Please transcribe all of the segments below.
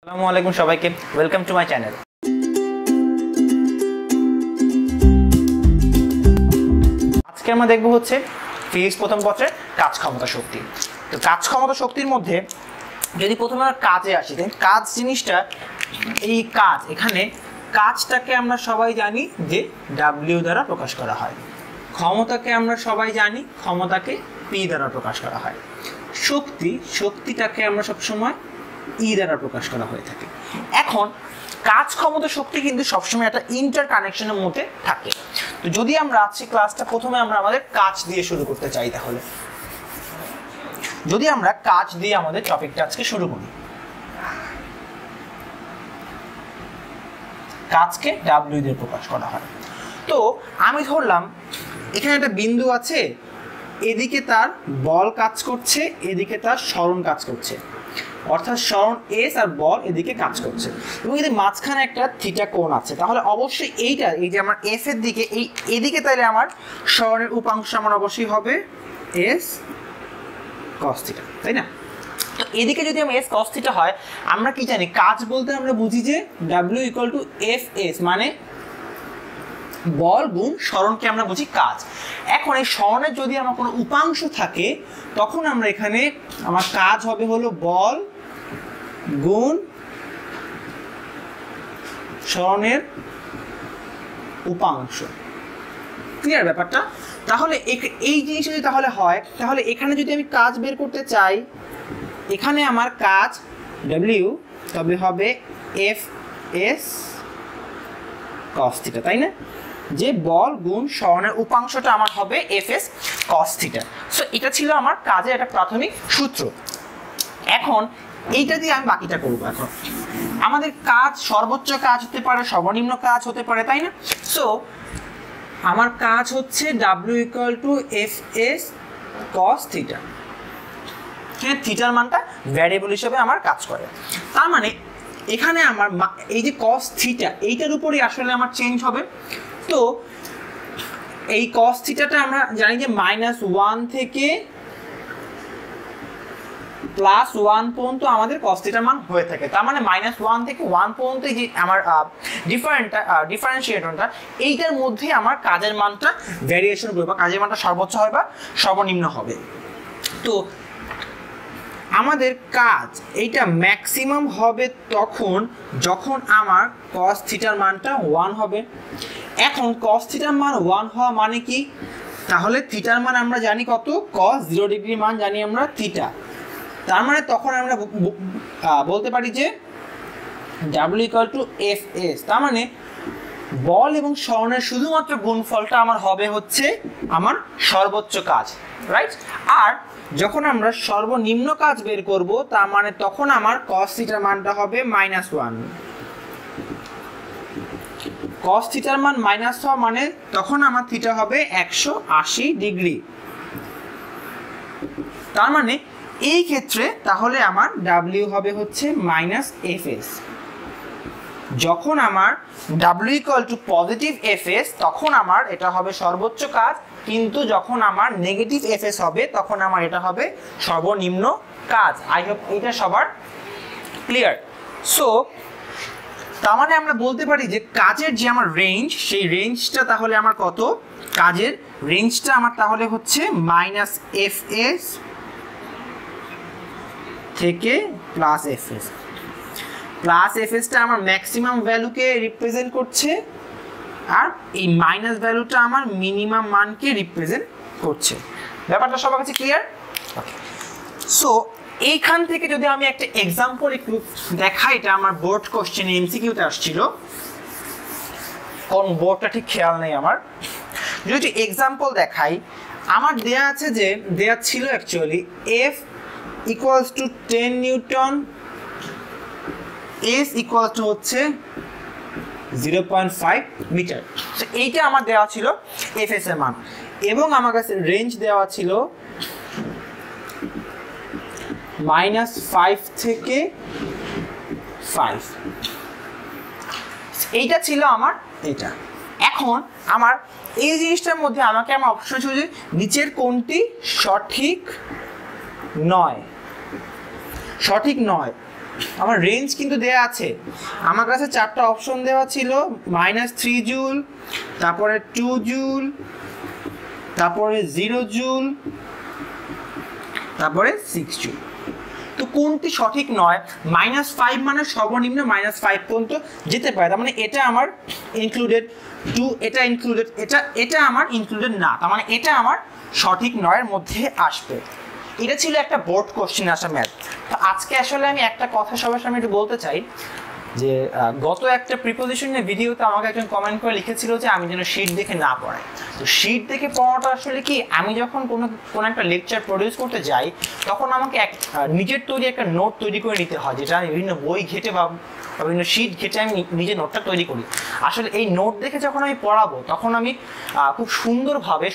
আসসালামু আলাইকুম সবাইকে, ওয়েলকাম টু মাই চ্যানেল। আজকে আমরা দেখব হচ্ছে ফিজিক্স প্রথম পত্রের কাজ ক্ষমতা শক্তি। তো কাজ ক্ষমতা শক্তির মধ্যে যদি প্রথমে আমরা কাজে আসি, কাজ জিনিসটা এই কাজ, এখানে কাজটাকে আমরা সবাই জানি যে ডাব্লিউ দ্বারা প্রকাশ করা হয়। ক্ষমতাকে আমরা সবাই জানি ক্ষমতাকে পি দ্বারা প্রকাশ করা হয়। শক্তিটাকে আমরা সবসময় ই দ্বারা প্রকাশ করা হয়ে থাকে। এখন কাজ ক্ষমতা শক্তি কিন্তু সবসময় একটা ইন্টার কানেকশনের মধ্যে থাকে। তো যদি আমরা আজকে ক্লাসটা প্রথমে আমরা আমাদের কাজ দিয়ে শুরু করতে চাই, তাহলে যদি আমরা কাজ দিয়ে আমাদের টপিকটা আজকে শুরু করি, কাজকে ডাব্লিউ দিয়ে প্রকাশ করা হয়। তো আমি ধরলাম এখানে একটা বিন্দু আছে, এদিকে তার বল কাজ করছে, এদিকে তার সরণ কাজ করছে, অর্থাৎ সরণ এস আর বল এদিকে কাজ করছে, এবং যদি মাঝখানে একটা থিটা কোণ আছে, তাহলে অবশ্যই এইটা, এই যে আমার এফ এর দিকে, এই এদিকে তাহলে আমার সরণের উপাংশ আমার অবশ্যই হবে এস কস থিটা, তাই না? তো এদিকে যদি আমি এস কস থিটা হয়, আমরা কি জানি কাজ বলতে আমরা বুঝি যে W equal to F S, মানে বল গুণ সরণকে আমরা বুঝি কাজ। এখন এই সরণের যদি আমার কোনো উপাংশ থাকে, তখন আমরা এখানে আমার কাজ হবে হলো বল গুণ সরণের উপাংশ। ক্লিয়ার ব্যাপারটা? তাহলে এই জিনিসটা যদি তাহলে হয়, তাহলে এখানে যদি আমি কাজ বের করতে চাই, এখানে আমার কাজ ডাব্লিউ তবে হবে এফ এস কস থিটা, তাই না? যে বল গুণ সরণের উপাংশটা আমার হবে F S cos theta. So এটা ছিল আমার কাজের একটা প্রাথমিক সূত্র। এখন এইটা দিয়ে আমি বাকিটা করবো। এখন আমাদের কাজ সর্বোচ্চ কাজ হতে পারে, সর্বনিম্ন কাজ হতে পারে, তাই না? সো আমার কাজ হচ্ছে W equal to F S cos theta. থিটার মানটা ভ্যারিয়েবল হিসেবে আমার কাজ করে। তার মানে এখানে আমার এই যে কস থিটা, এইটার উপরই আসলে আমার চেঞ্জ হবে। তো এই কস থিটাটা আমরা জানি যে -1 থেকে +1 পর্যন্ত আমাদের কস থিটার মান হয়ে থাকে। তার মানে -1 থেকে 1 পর্যন্ত যে আমার ডিফারেন্সিয়েটরটা, এইটার মধ্যে আমার কাজের মানটা ভ্যারিয়েশন করবে, বা কাজের মানটা সর্বোচ্চ হয় বা সর্বনিম্ন হবে। তো আমাদের কাজ এইটা ম্যাক্সিমাম হবে তখন যখন আমার কস থিটার মানটা 1 হবে। এখন কস থিটার মান 1 হওয়া মানে কি? তাহলে থিটার মান আমরা জানি কত, কস 0 ডিগ্রি মান জানি আমরা থিটা। তার মানে তখন আমরা বলতে পারি যে W equal to F S. তার মানে বল এবং সরণের শুধুমাত্র গুণফলটা আমার হবে হচ্ছে আমার সর্বোচ্চ কাজ, রাইট? আর যখন আমরা সর্বনিম্ন কাজ বের করব, তার মানে তখন আমার কস থিটার মানটা হবে -1। কস থিটার মান -1 মানে তখন আমার থিটা হবে 180 ডিগ্রি। তার মানে এই ক্ষেত্রে তাহলে আমার ডাব্লিউ হবে হচ্ছে -fs। যখন আমার W equal to positive FS, তখন আমার এটা হবে সর্বোচ্চ কাজ, কিন্তু যখন আমার নেগেটিভ এফএস হবে, তখন আমার এটা হবে সর্বনিম্ন কাজ। আই হোপ এটা সবার ক্লিয়ার। সো তার মানে আমরা বলতে পারি যে কাজের যে আমার রেঞ্জ, সেই রেঞ্জটা তাহলে আমার কত? কাজের রেঞ্জটা আমার তাহলে হচ্ছে -fs থেকে +fs। +fsটা আমার ম্যাক্সিমাম ভ্যালুকে রিপ্রেজেন্ট করছে, আর এই মাইনাস ভ্যালুটা আমার মিনিমাম মানকে রিপ্রেজেন্ট করছে। ব্যাপারটা সবার কাছে ক্লিয়ার? ওকে। সো এইখান থেকে যদি আমি একটা এক্সাম্পল একটু দেখাই, এটা আমার বোর্ড কোশ্চেনে এমসিকিউতে আসছিল, কোন বোর্ডটা ঠিক খেয়াল নেই আমার। যদি একটু এক্সাম্পল দেখাই, আমার দেয়া আছে যে দেয়া ছিল actually F equals to 10 Newton, S equals to হচ্ছে 0.5 মিটার। তো এইটা আমার দেওয়া ছিল এফ এস এর মান, এবং আমার কাছে রেঞ্জ দেওয়া ছিল -5 থেকে 5। এইটা ছিল আমার এটা। এখন আমার এই জিনিসটার মধ্যে আমাকে আমার অপশন ছিল যে নিচের কোনটি সঠিক নয়, সঠিক নয়। আমার রেঞ্জ কিন্তু দেয়া আছে, আমার কাছে 4টা অপশন দেওয়া ছিল, -3 জুল, তারপরে 2 জুল, তারপরে 0 জুল, তারপরে 6 জুল। তো কোনটি সঠিক নয়? -5 মানে সর্বনিম্ন -5 পর্যন্ত যেতে পারে, তার মানে এটা আমার ইনক্লুডেড, 2 এটা ইনক্লুডেড, এটা আমার ইনক্লুডেড না, তার মানে এটা আমার সঠিক নয়ের মধ্যে আসবে। এটা ছিল একটা বোর্ড কোশ্চেন আসা ম্যাথ। তো আজকে আসলে আমি একটা কথা সবার সামনে একটু বলতে চাই যে গত একটা প্রিপোজিশনের ভিডিওতে আমাকে একজন কমেন্ট করে লিখেছিল যে আমি যেন শিট দেখে না পড়াই। তো শিট দেখে পড়াটা আসলে কি, আমি যখন কোনো একটা লেকচার প্রডিউস করতে যাই তখন আমাকে নিজের তৈরি একটা নোট তৈরি করে নিতে হয়, যেটা আমি বিভিন্ন বই ঘেটে বা বিভিন্ন শিট ঘেটে আমি নিজে নোটটা তৈরি করি। আসলে এই নোট দেখে যখন আমি পড়াবো তখন আমি খুব সুন্দরভাবে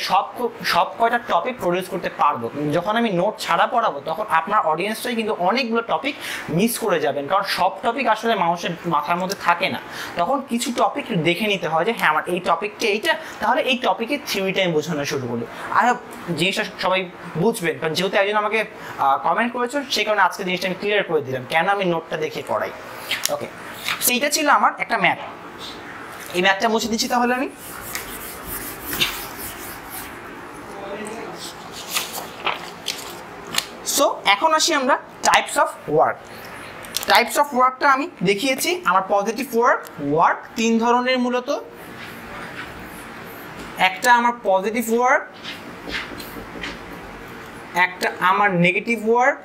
সব কয়টা টপিক প্রডিউস করতে পারবো। যখন আমি নোট ছাড়া পড়াবো তখন আপনার অডিয়েন্সটাই কিন্তু অনেকগুলো টপিক মিস করে যাবেন, কারণ সব টপিক আসলে মানুষের মাথার মধ্যে থাকে না। তখন কিছু টপিক দেখে নিতে হয় যে হ্যাঁ আমার এই টপিকটা এইটা, তাহলে এই টপিকের থিওরিটা আমি বোঝানো শুরু করি। আই হোপ জিনিসটা সবাই বুঝবেন, কারণ যেহেতু একজন আমাকে কমেন্ট করেছো সেই কারণে আজকে জিনিসটা আমি ক্লিয়ার করে দিলাম কেন আমি নোটটা দেখে পড়াই। ওকে, সেইটা ছিল আমার একটা ম্যাথ। এই ম্যাথটা মুছে দিচ্ছি তাহলে আমি। সো এখন আসি আমরা types of work. Types of ওয়ার্কটা আমি দেখিয়েছি। আমার পজিটিভ ওয়ার্ক 3 ধরনের মূলত। একটা আমার পজিটিভ ওয়ার্ক, একটা আমার নেগেটিভ ওয়ার্ক,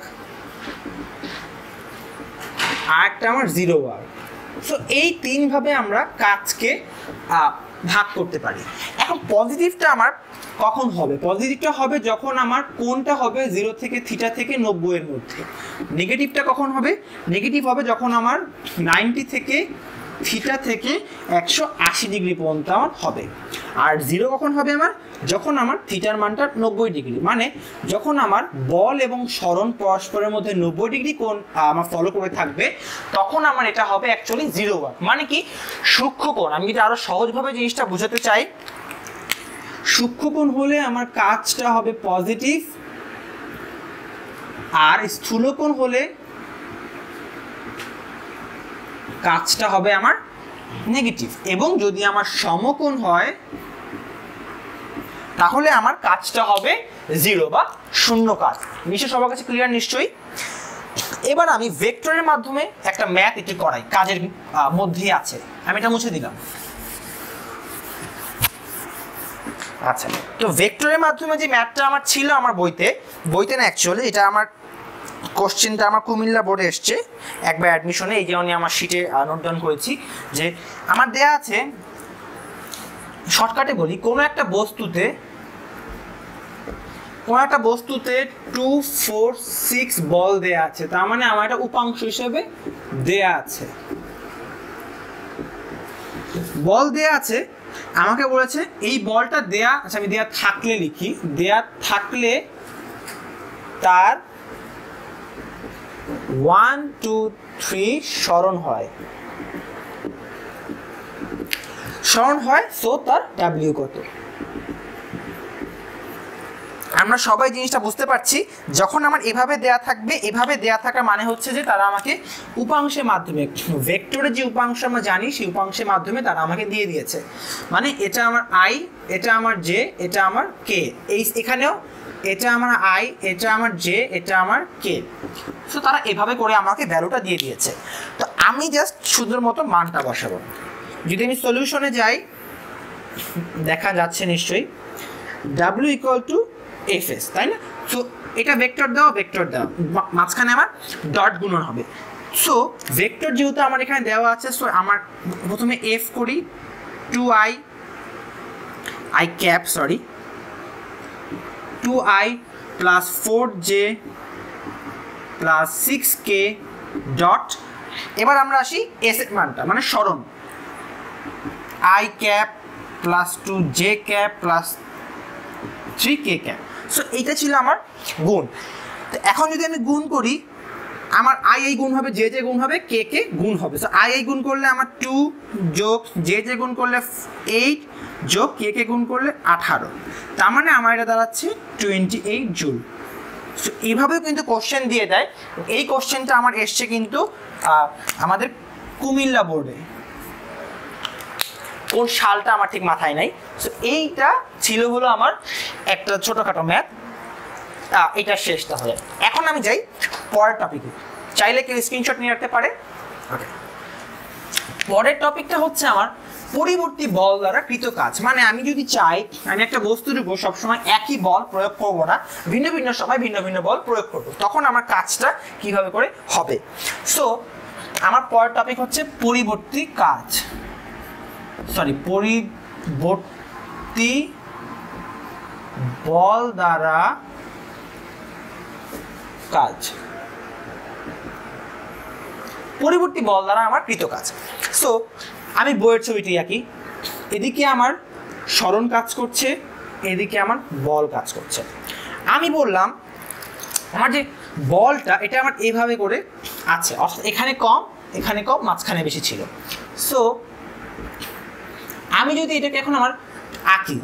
আর একটা আমার জিরো ওয়ার্ক। সো এই 3 ভাবে আমরা কাজকে ভাগ করতে পারি। এখন পজিটিভটা আমার কখন হবে? পজিটিভটা হবে যখন আমার কোনটা হবে 0 থেকে থিটা থেকে 90 এর মধ্যে। নেগেটিভটা কখন হবে? নেগেটিভ হবে যখন আমার 90 থেকে থিটা থেকে 180 ডিগ্রি পর্যন্ত আমার হবে। আর জিরো কখন হবে আমার? যখন আমার থিটার মানটা 90 ডিগ্রি, মানে যখন আমার বল এবং সরণ পরস্পরের মধ্যে 90 ডিগ্রি কোণ আমার ফলো করে থাকবে, তখন আমার এটা হবে অ্যাকচুয়ালি জিরো ওয়ার্ক। মানে কি? সূক্ষ্মকোণ। আমি যদি আরো সহজভাবে জিনিসটা বোঝাতে চাই, সূক্ষ্মকোণ হলে আমার কাজটা হবে পজিটিভ, আর স্থূলকোণ হলে কাজটা হবে আমার নেগেটিভ। এবং যদি আমার সমকোণ হয় তাহলে আমার কাজটা হবে জিরো বা শূন্য কাজ। নিশ্চয়ই সবার কাছে ক্লিয়ার নিশ্চয়ই। এবার আমি ভেক্টরের মাধ্যমে একটা ম্যাথ এটি করাই, কাজের মধ্যেই আছে। আমি এটা মুছে দিলাম। আচ্ছা, তো ভেক্টরের মাধ্যমে যে ম্যাথটা আমার ছিল আমার বইতে না, অ্যাকচুয়ালি এটা আমার কোশ্চেনটা আমার কুমিল্লা বোর্ডে এসছে একবার অ্যাডমিশনে, এই জন্য আমি আমার শিটে নোট ডাউন করেছি। যে আমার দেয়া আছে, শর্টকাটে বলি, কোনো একটা বস্তুতে 2, 4, 6 বল দেয়া আছে, তার মানে আমার এটা উপাংশ হিসেবে দেয়া আছে। বল দেয়া আছে, আমাকে বলেছে এই বলটা দেয়া, আচ্ছা আমি দেয়া থাকলে লিখি, দেয়া থাকলে তার 1, 2, 3 সরণ হয়, সো তার ডাব্লিউ কত? আমরা সবাই জিনিসটা বুঝতে পারছি, যখন আমার এভাবে দেয়া থাকবে, এভাবে দেয়া থাকার মানে হচ্ছে যে তারা আমাকে উপাংশের মাধ্যমে, ভেক্টরের যে উপাংশ আমরা জানি সেই উপাংশের মাধ্যমে তারা আমাকে দিয়ে দিয়েছে। মানে এটা আমার আই, এটা আমার জে, এটা আমার কে, এখানেও এটা আমার আই, এটা আমার জে, এটা আমার কে। সো তারা এভাবে করে আমাকে ভ্যালুটা দিয়ে দিয়েছে। তো আমি জাস্ট সুন্দর মতো মানটা বসাবো। যদি আমি সলিউশনে যাই, দেখা যাচ্ছে নিশ্চয়ই ডাব্লিউ ইকুয়াল টু এফএস, তাই না? সো এটা ভেক্টর দাও, মাঝখানে আমার ডট গুণন হবে। সো ভেক্টর যেহেতু আমার এখানে দেওয়া আছে, সো আমার প্রথমে এফ করি, 2i plus 4j plus 6k dot. এবার আমরা আসি এস এর মানটা, মানে সরণ, i cap plus 2j cap plus 3k cap. So এইটা ছিল আমার গুণ। তো এখন যদি আমি গুণ করি, আমার আই এই গুণ হবে, জে জে গুণ হবে, কে কে গুণ হবে। সো আই এই গুণ করলে আমার 2 যোগ জে জে গুণ করলে 8 যোগ কে কে গুণ করলে 18, তার মানে আমার এটা দাঁড়াচ্ছে 28 জুল। সো এইভাবেও কিন্তু কোশ্চেন দিয়ে দেয়। এই কোশ্চেনটা আমার এসছে কিন্তু আমাদের কুমিল্লা বোর্ডে, কোন সালটা আমার ঠিক মাথায় নাই। সো এইটা ছিল হলো আমার একটা ছোটোখাটো ম্যাথ, এটা শেষ। তাহলে এখন আমি যাই পরের টপিকে, চাইলে কেউ স্ক্রিনশট নিয়ে রাখতে পারে। পরের টপিকটা হচ্ছে আমার পরিবর্তী বল দ্বারা কৃত কাজ। মানে আমি যদি চাই আমি একটা বস্তুর উপর সবসময় একই বল প্রয়োগ করবো না, ভিন্ন ভিন্ন সময় ভিন্ন ভিন্ন বল প্রয়োগ করবো, তখন আমার কাজটা কিভাবে করে হবে। সো আমার পরের টপিক হচ্ছে পরিবর্তী কাজ, পরিবর্তী বল দ্বারা কাজ, পরিবর্তী বল দ্বারা আমার কৃত কাজ। সো আমি বইয়ের ছবিটি আঁকি, এদিকে আমার সরণ কাজ করছে, এদিকে আমার বল কাজ করছে। আমি বললাম আমার যে বলটা এটা আমার এইভাবে করে আছে, অর্থাৎ এখানে কম মাঝখানে বেশি ছিল। সো আমি যদি এটাকে এখন আমার আঁকি,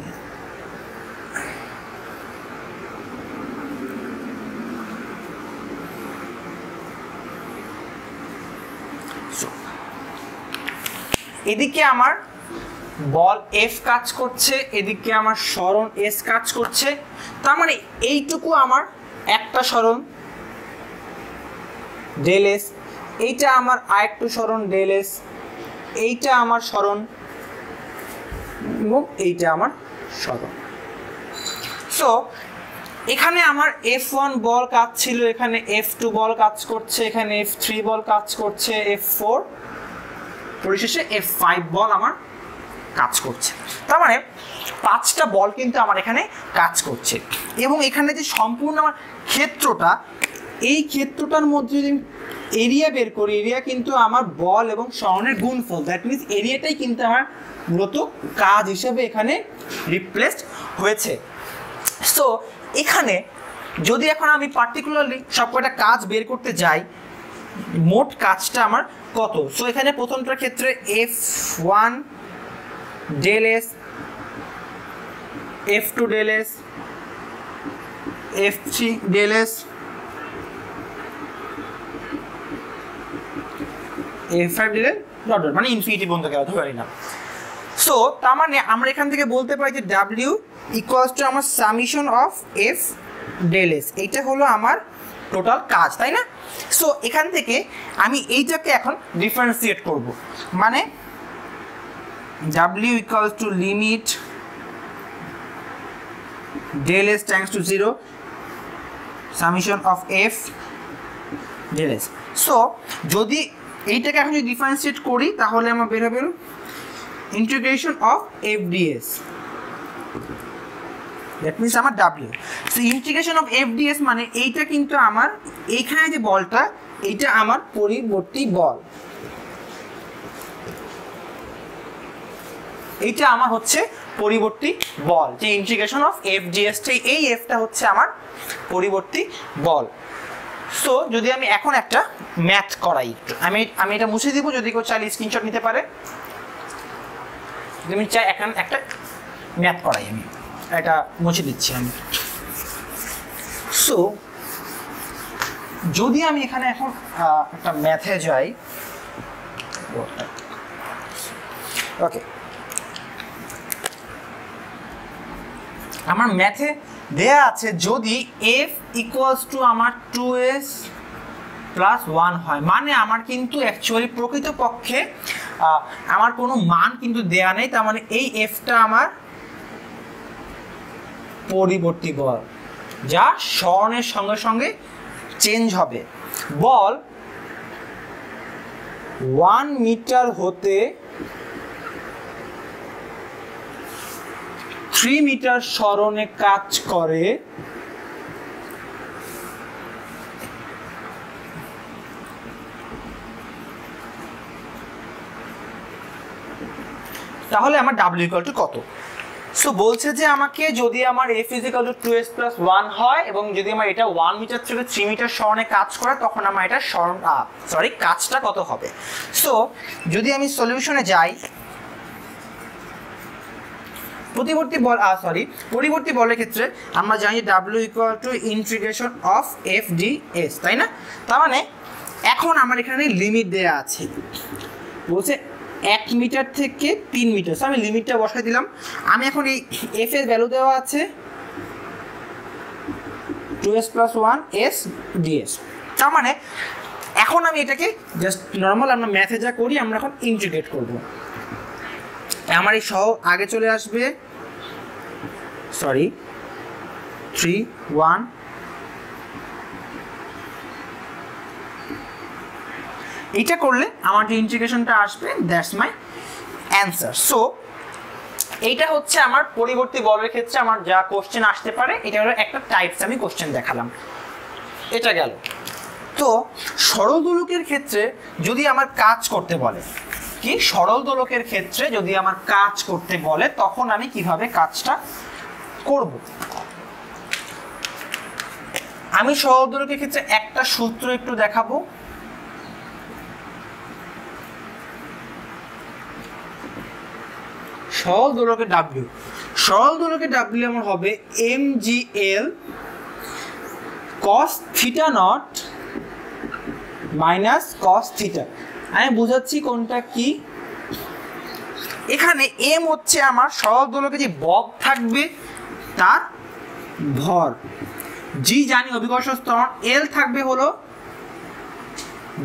এদিকে আমার বল এফ কাজ করছে, এদিকে আমার সরণ এস কাজ করছে, তার মানে এইটুকু আমার একটা সরণ ডেল এস, এইটা আমার আরেকটু সরণ ডেল এস, এইটা আমার সরণ এবং এইটা আমার সরণ। সো এখানে আমার F1 বল কাজ ছিল, এখানে F2 বল কাজ করছে, এখানে F3 বল কাজ করছে, F4, পরিশেষে F5 বল আমার কাজ করছে। তার মানে 5টা বল কিন্তু আমার এখানে কাজ করছে। এবং এখানে যে সম্পূর্ণ আমার ক্ষেত্রটা, এই ক্ষেত্রটার মধ্যে যদি এরিয়া বের করি, এরিয়া কিন্তু আমার বল এবং সরণের গুণফল, দ্যাট মিনস এরিয়াটাই কিন্তু আমার মূলত কাজ হিসেবে এখানে রিপ্লেসড হয়েছে। সো এখানে যদি এখন আমি পার্টিকুলারলি সবকটা কাজ বের করতে যাই, মোট কাজটা আমার কত। সো এখানে প্রথমটার ক্ষেত্রে F1 del S, F2 del S, F3 del S, F5 del S, dot dot, মানে ইনফিনিটি পর্যন্ত গেল ধরে নিলাম। সো তার মানে আমরা এখান থেকে বলতে পারি যে W ইকুয়ালস টু আমার summation of F del S, এইটা হলো আমার টোটাল কাজ, তাই না? সো এখান থেকে আমি এইটাকে এখন ডিফারেন্সিয়েট করব, মানে W equals to limit del S tends to 0 summation of F del S. So যদি এইটাকে এখন যদি ডিফারেন্সিয়েট করি তাহলে আমার বের হবে integration of F ds, that means আমার W। So integration of F ds মানে এইটা কিন্তু আমার এইখানে যে বলটা, এইটা আমার পরিবর্তী বল, এইটা আমার হচ্ছে পরিবর্তী বল, যে ইন্টিগ্রেশন অফ F ds, এই Fটা হচ্ছে আমার পরিবর্তী বল। সো যদি আমি এখন একটা ম্যাথ করাই, আমি এটা মুছে দিব, যদি কেউ চাইলে স্ক্রিনশট নিতে পারে। যদি আমি চাই এখন একটা ম্যাথ করাই, আমি এটা মুছে দিচ্ছি আমি। সো যদি আমি এখানে এখন একটা ম্যাথে যাই, ওকে, আমার ম্যাথে দেয়া আছে যদি F ইকুয়ালস টু আমার 2s প্লাস 1 হয়, মানে আমার কিন্তু অ্যাকচুয়ালি প্রকৃতপক্ষে আমার কোনো মান কিন্তু দেয়া নেই, তার মানে এই Fটা আমার পরিবর্তী বল, যা সরণের সঙ্গে সঙ্গে চেঞ্জ হবে। বল 1 মিটার হতে 3 মিটার সরণে কাজ করে, তাহলে আমার W ইকুয়াল টু কত। সো বলছে যে আমাকে যদি আমার F equal to 2s plus 1 হয় এবং যদি আমার এটা 1 মিটার থেকে 3 মিটার সরণে কাজ করে, তখন আমার এটা কাজটা কত হবে। সো যদি আমি সলিউশনে যাই, পরিবর্তী বলের ক্ষেত্রে আমরা জানি W equal to integration of F D S, তাই না? তার মানে এখন আমার এখানে লিমিট দেওয়া আছে, বলছে 1 মিটার থেকে 3 মিটার। আমি লিমিটটা বসাই দিলাম। আমি এখন এই এফ এর ভ্যালু দেওয়া আছে 2s + 1s ds। তার মানে এখন আমি এটাকে জাস্ট নর্মাল আমরা ম্যাথে যা করি আমরা এখন ইন্টিগ্রেট করব। আমার এই সহ আগে চলে আসবে, 3 1 এটা করলে আমার যে ইন্টিগ্রেশনটা আসবে দ্যাটস মাই অ্যান্সার। সো এইটা হচ্ছে আমার পরিবর্তী বলের ক্ষেত্রে আমার যা কোশ্চেন আসতে পারে, এটা হলো একটা টাইপস আমি কোশ্চেন দেখালাম, এটা গেল। তো সরল দোলকের ক্ষেত্রে যদি আমার কাজ করতে বলে, কি সরল দোলকের ক্ষেত্রে যদি আমার কাজ করতে বলে তখন আমি কিভাবে কাজটা করব। আমি সরল দোলকের ক্ষেত্রে একটা সূত্র একটু দেখাবো। সরল দোলকের W আমার হবে mgl cos θ not minus cos θ। আমি বুঝাচ্ছি কোনটা কি। এখানে m হচ্ছে আমার সরল দোলকে যে বব থাকবে তার ভর, g জানি অভিকর্ষ ত্বরণ, l থাকবে হলো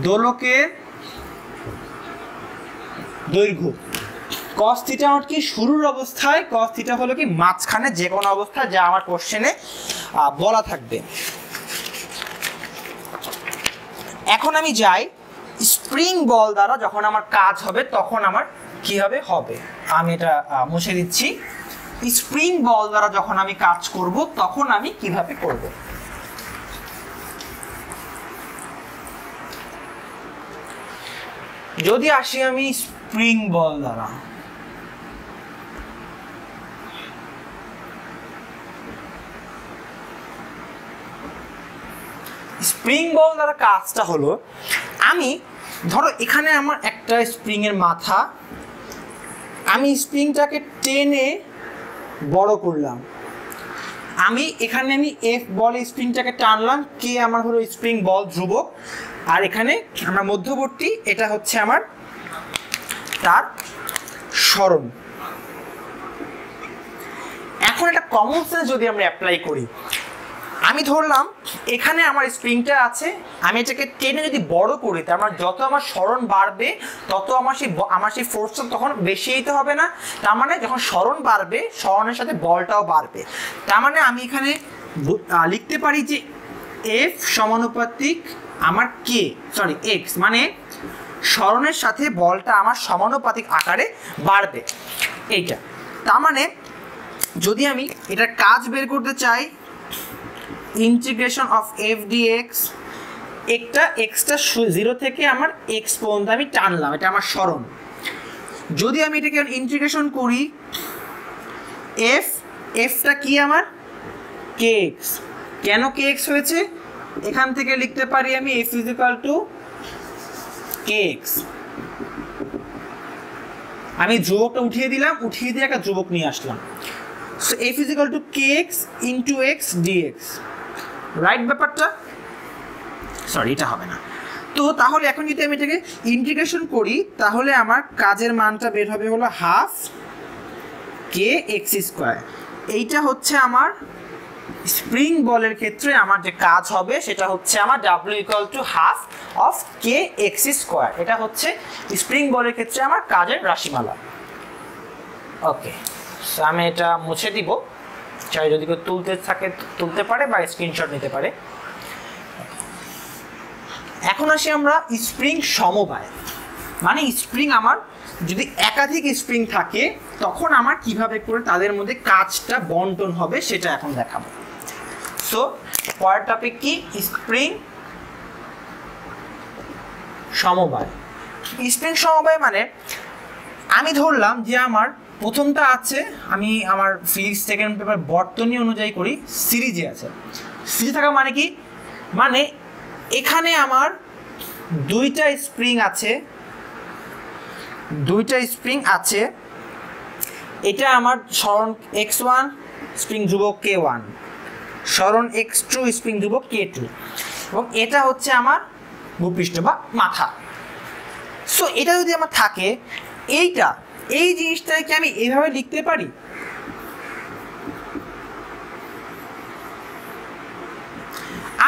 দোলকের দৈর্ঘ্য, cos θ নট কি শুরুর অবস্থায়, cos θ হলো কি মাঝখানে যে কোনো অবস্থায়, যা আমার কোশ্চেনে বলা থাকবে। এখন আমি যাই স্প্রিং বল দ্বারা যখন আমার কাজ হবে তখন আমার কি হবে, আমি এটা মুছে দিচ্ছি। স্প্রিং বল দ্বারা যখন আমি কাজ করব তখন আমি কিভাবে করব। যদি আসি আমি স্প্রিং বল দ্বারা, স্প্রিং বল দ্বারা কাজটা হলো, আমি ধরো এখানে আমার একটা স্প্রিং এর মাথা, আমি স্প্রিংটাকে টেনে বড় করলাম, আমি এফ বলে স্প্রিংটাকে টানলাম, কে আমার হলো স্প্রিং বল ধ্রুবক, আর এখানে আমরা মধ্যবর্তী, এটা হচ্ছে আমার তার সরণ। এখন একটা কমন সেন্স যদি আমরা অ্যাপ্লাই করি, আমি ধরলাম এখানে আমার স্প্রিংটা আছে, আমি এটাকে টেনে যদি বড় করি, তার মানে যত আমার সরণ বাড়বে তত আমার সেই ফোর্সটা তখন বেশি দিতে হবে না। তার মানে যখন সরণ বাড়বে সরণের সাথে বলটাও বাড়বে। তার মানে আমি এখানে লিখতে পারি যে এফ সমানুপাতিক আমার এক্স, মানে সরণের সাথে বলটা আমার সমানুপাতিক আকারে বাড়বে এইটা। তার মানে যদি আমি এটার কাজ বের করতে চাই, ইন্টিগ্রেশন অফ এফ ডিএক্স, এক্সটা 0 থেকে আমার এক্স পর্যন্ত আমি টানলাম, এটা আমার সরণ। যদি আমি এটাকে ইন্টিগ্রেশন করি, এফটা কি আমার কে এক্স, কেন কে এক্স হয়েছে, এখান থেকে লিখতে পারি আমি F is equal to K X. আমি ধ্রুবকটা উঠিয়ে দিলাম, উঠিয়ে দিয়ে একটা ধ্রুবক নিয়ে আসলাম। So F is equal to K X into X DX, right ব্যাপারটা? এটা হবে না। তো তাহলে এখন যদি আমি এটাকে ইন্টিগ্রেশন করি তাহলে আমার কাজের মানটা বের হবে হলো হাফ কে এক্স স্কোয়ার। এইটা হচ্ছে আমার স্প্রিং বলের ক্ষেত্রে আমার যে কাজ হবে সেটা হচ্ছে আমার W equal to half of K x square. এটা হচ্ছে স্প্রিং বলের ক্ষেত্রে আমার কাজের রাশিমালা। ওকে, আমি এটা মুছে দিব, চাই যদি কেউ তুলতে পারে বা স্ক্রিনশট নিতে পারে। এখন আসি আমরা স্প্রিং সমবায়, মানে স্প্রিং আমার যদি একাধিক স্প্রিং থাকে তখন আমার কিভাবে করে তাদের মধ্যে কাজটা বন্টন হবে সেটা এখন দেখাবো। সো পরের টপিক কি, স্প্রিং সমবায়। স্প্রিং সমবায় মানে আমি ধরলাম যে আমার প্রথমটা আছে, আমি আমার ফিজিক্স সেকেন্ড পেপার বর্তনী অনুযায়ী করি, সিরিজে আছে। সিরিজে থাকা মানে কি, মানে এখানে আমার দুইটা স্প্রিং আছে, এটা আমার সরণ x1 স্প্রিং ধ্রুবক k1, সরণ x2 স্প্রিং ধ্রুবক k2, এবং এটা হচ্ছে আমার ভূপৃষ্ঠ বা মাথা। সো এটা যদি আমার থাকে, এই জিনিসটাকে আমি এইভাবে লিখতে পারি।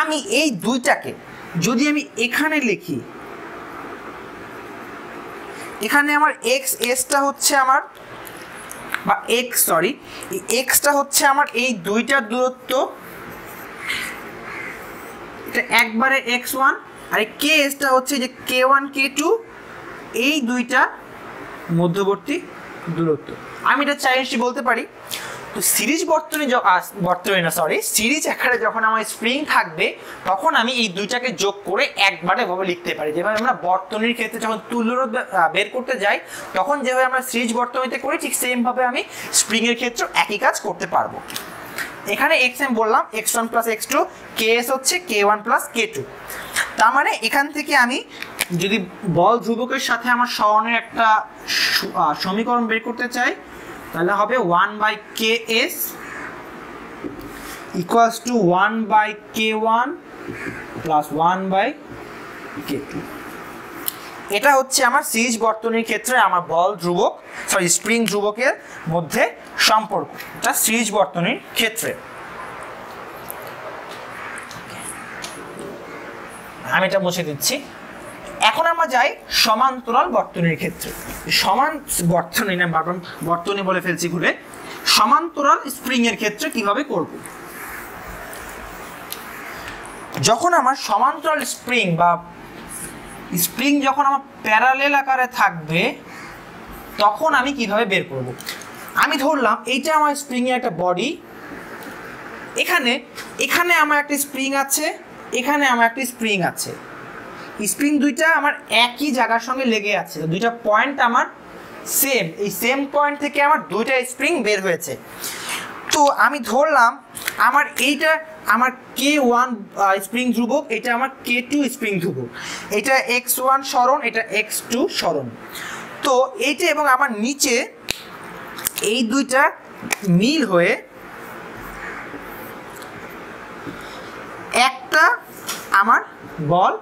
আমি এই দুইটাকে যদি আমি এখানে লিখি, এখানে আমার এক্সটা হচ্ছে আমার বা এক্সটা হচ্ছে আমার এই দুইটার দূরত্ব, এটা একবারে x1, আর কে-টা হচ্ছে যে k1 k2, এই দুইটা মধ্যবর্তী দূরত্ব। আমি এটা চাইনিজটি বলতে পারি। তো সিরিজ সিরিজ আকারে যখন আমার স্প্রিং থাকবে, তখন আমি এই দুইটাকে যোগ করে একবারে ভাবে লিখতে পারি। যেভাবে আমরা বর্তনীর ক্ষেত্রে যখন তুল্যরোধ বের করতে যাই, তখন যেভাবে আমরা সিরিজ বর্তনীতে করি, ঠিক সেম ভাবে আমি স্প্রিং এর ক্ষেত্রে একই কাজ করতে পারবো। এখানে x আমি বললাম x1 প্লাস x2, ks হচ্ছে k1 প্লাস k2। তার মানে এখান থেকে আমি যদি বল ধ্রুবকের সাথে আমার সরণের একটা সমীকরণ বের করতে চাই, তাহলে হবে 1/ks equals to 1/k1 plus 1/k2। এটা হচ্ছে আমার সিরিজ বর্তনীর ক্ষেত্রে আমার বল ধ্রুবক স্প্রিং ধ্রুবকের মধ্যে সম্পর্ক, এটা সিরিজ বর্তনীর ক্ষেত্রে। আমি এটা মুছে দিচ্ছি। এখন আমরা যাই সমান্তরাল বর্তনীর ক্ষেত্রে। বর্তনী বলে ফেলছি ঘুরে। সমান্তরাল স্প্রিং এর ক্ষেত্রে কিভাবে করব? যখন আমার সমান্তরাল স্প্রিং বা স্প্রিং যখন আমার প্যারালেল আকারে থাকবে, তখন আমি কিভাবে বের করব? আমি ধরলাম এইটা আমার স্প্রিং এর একটা বডি, এখানে আমার একটা স্প্রিং আছে, এখানে আমার একটা স্প্রিং আছে। স্প্রিং দুইটা আমার একই জায়গার সঙ্গে লেগে আছে, দুইটা পয়েন্ট আমার সেম, এই সেম পয়েন্ট থেকে আমার দুইটা স্প্রিং বের হয়েছে। তো আমি ধরলাম এইটা আমার k1 স্প্রিং ধ্রুবক, এটা আমার k2 স্প্রিং ধ্রুবক, এটা x1 সরণ, এটা x2 সরণ। তো এইটা এবং আমার নিচে এই দুইটা মিল হয়ে একটা আমার বল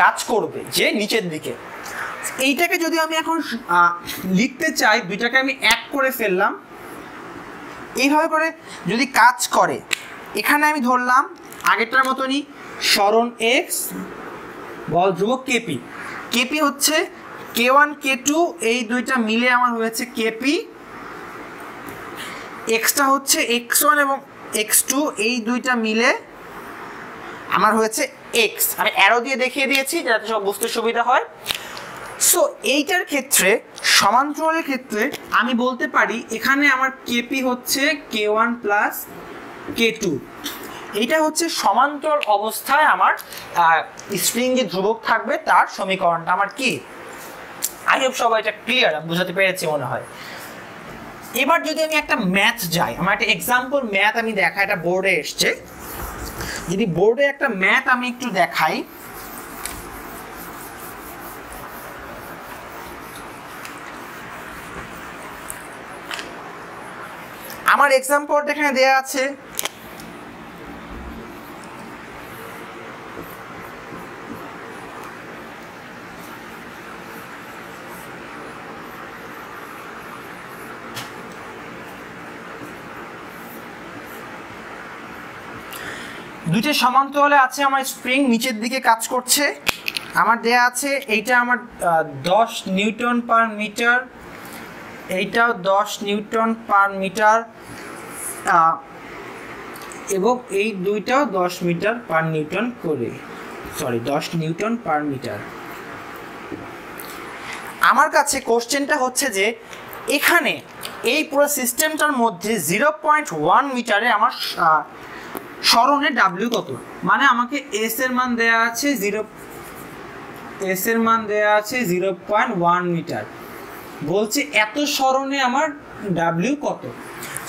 কাজ করবে যে নিচের দিকে। এইটাকে যদি আমি এখন লিখতে চাই, দুইটাকে আমি এক করে ফেললাম, এইভাবে করে যদি কাজ করে, এখানে আমি ধরলাম আগেরটার মতনই সরণ x, বল ধ্রুবক কেপি হচ্ছে k1 k2, এই দুইটা মিলে আমার হয়েছে কেপি। এক্সটা হচ্ছে x1 এবং x2, এই দুইটা মিলে আমার হয়েছে x। আমি অ্যারো দিয়ে দেখিয়ে দিয়েছি যাতে সব বুঝতে সুবিধা হয়। সো এইটার ক্ষেত্রে, সমান্তরালের ক্ষেত্রে আমি বলতে পারি এখানে আমার কেপি হচ্ছে k1 প্লাস k2। এইটা হচ্ছে সমান্তরাল অবস্থায় আমার স্প্রিং যে ধ্রুবক থাকবে তার সমীকরণটা আমার কি। আই হোপ সবাই এটা ক্লিয়ার, বুঝাতে পেরেছি মনে হয়। এবার যদি আমি একটা ম্যাথ যাই, আমার একটা এক্সাম্পল ম্যাথ আমি দেখা, এটা বোর্ডে এসছে। যদি বোর্ডে একটা ম্যাথ আমি একটু দেখাই, আমার এক্সাম্পল এখানে দেয়া আছে। দুইটা সমান্তরালে আছে, আমার স্প্রিং নিচের দিকে কাজ করছে। আমার দেয়া আছে এইটা আমার 10 নিউটন পার মিটার, এইটাও 10 নিউটন পার মিটার, এবং এই দুইটাও 10 মিটার পার নিউটন করে, 10 নিউটন পার মিটার। আমার কাছে কোশ্চেনটা হচ্ছে যে এখানে এই পুরো সিস্টেমটার মধ্যে 0.1 মিটারে আমার সরণে ডাব্লিউ কত। মানে আমাকে এস এর মান দেয়া আছে 0.1 মিটার, বলছে এত সরণে আমার ডাব্লিউ কত।